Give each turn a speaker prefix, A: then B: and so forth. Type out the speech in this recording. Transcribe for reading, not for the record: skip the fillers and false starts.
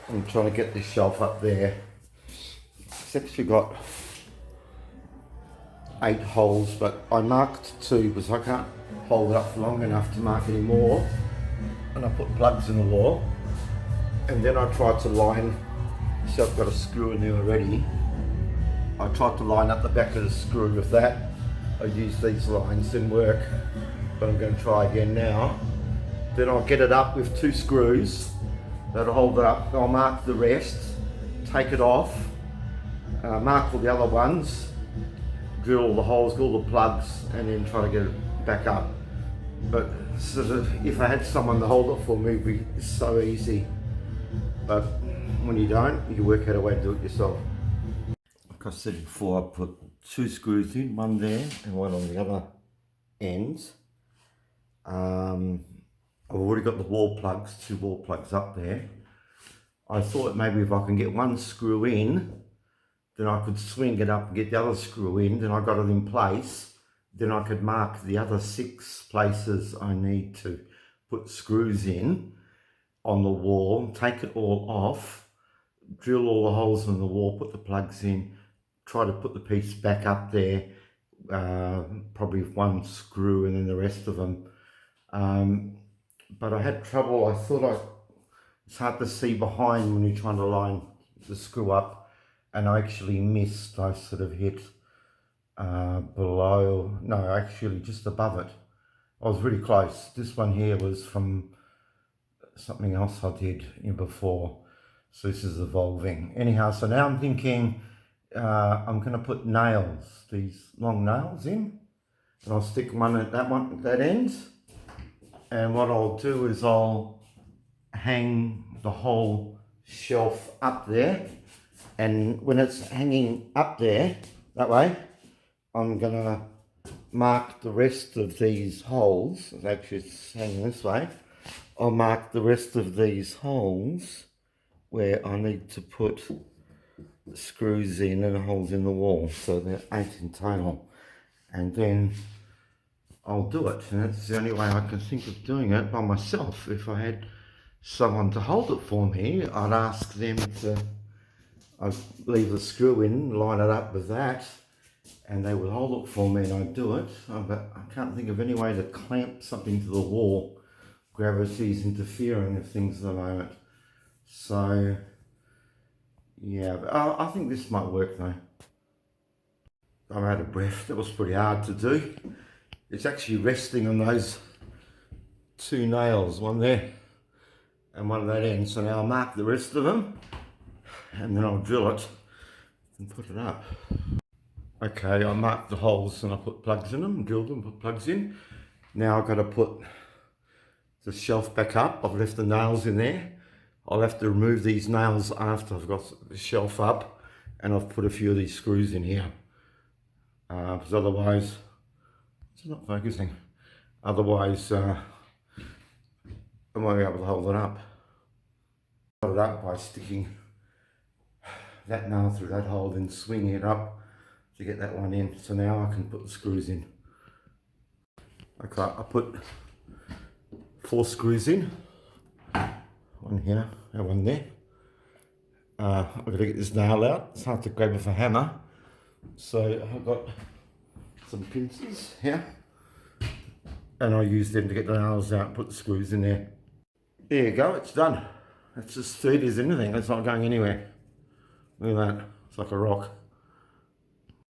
A: I'm trying to get this shelf up there. It's actually got 8 holes, but I marked 2 because I can't hold it up for long enough to mark any more. And I put plugs in the wall. And then I tried to line, so I've got a screw in there already. I tried to line up the back of the screw with that. I used these lines, didn't work, but I'm going to try again now. Then I'll get it up with 2 screws that'll hold it up. I'll mark the rest, take it off, mark all the other ones, drill all the holes, drill all the plugs, and then try to get it back up. But sort of, if I had someone to hold it for me, it would be so easy. But when you don't, you work out a way to do it yourself. Like I said before, I put 2 screws in, one there and one on the other ends. I've already got the wall plugs, 2 wall plugs up there. I thought maybe if I can get 1 screw in, then I could swing it up and get the other screw in, then I got it in place. Then I could mark the other 6 places I need to put screws in on the wall, take it all off, drill all the holes in the wall, put the plugs in, try to put the piece back up there, probably with 1 screw and then the rest of them. But I had trouble. I thought it's hard to see behind when you're trying to line the screw up, and I actually missed. I sort of hit below, no, actually just above it. I was really close. This one here was from something else I did before, so this is evolving. Anyhow, so now I'm thinking I'm going to put nails, these long nails in, and I'll stick one at that end. And what I'll do is I'll hang the whole shelf up there, and when it's hanging up there that way, I'm gonna mark the rest of these holes. Actually, it's hanging this way. I'll mark the rest of these holes where I need to put screws in and holes in the wall, so there are 8 in total. And then I'll do it, and that's the only way I can think of doing it by myself. If I had someone to hold it for me, I'd ask them to, I'd leave the screw in, line it up with that, and they would hold it for me and I'd do it. But I can't think of any way to clamp something to the wall. Gravity's interfering with things at the moment. So, yeah, but I think this might work though. I'm out of breath. That was pretty hard to do. It's actually resting on those 2 nails, one there and one at that end. So now I'll mark the rest of them and then I'll drill it and put it up. Okay, I marked the holes and I put plugs in them, drilled them, put plugs in. Now I've got to put the shelf back up. I've left the nails in there. I'll have to remove these nails after I've got the shelf up, and I've put a few of these screws in here. Because otherwise, it's not focusing. Otherwise, I won't be able to hold it up. Hold it up by sticking that nail through that hole, then swinging it up to get that one in. So now I can put the screws in. Okay, I put 4 screws in. One here and one there. I've got to get this nail out. It's hard to grab with a hammer. So I've got some pincers here, and I use them to get the nails out and put the screws in there. There you go, it's done. It's as sturdy as anything. It's not going anywhere. Look at that, it's like a rock.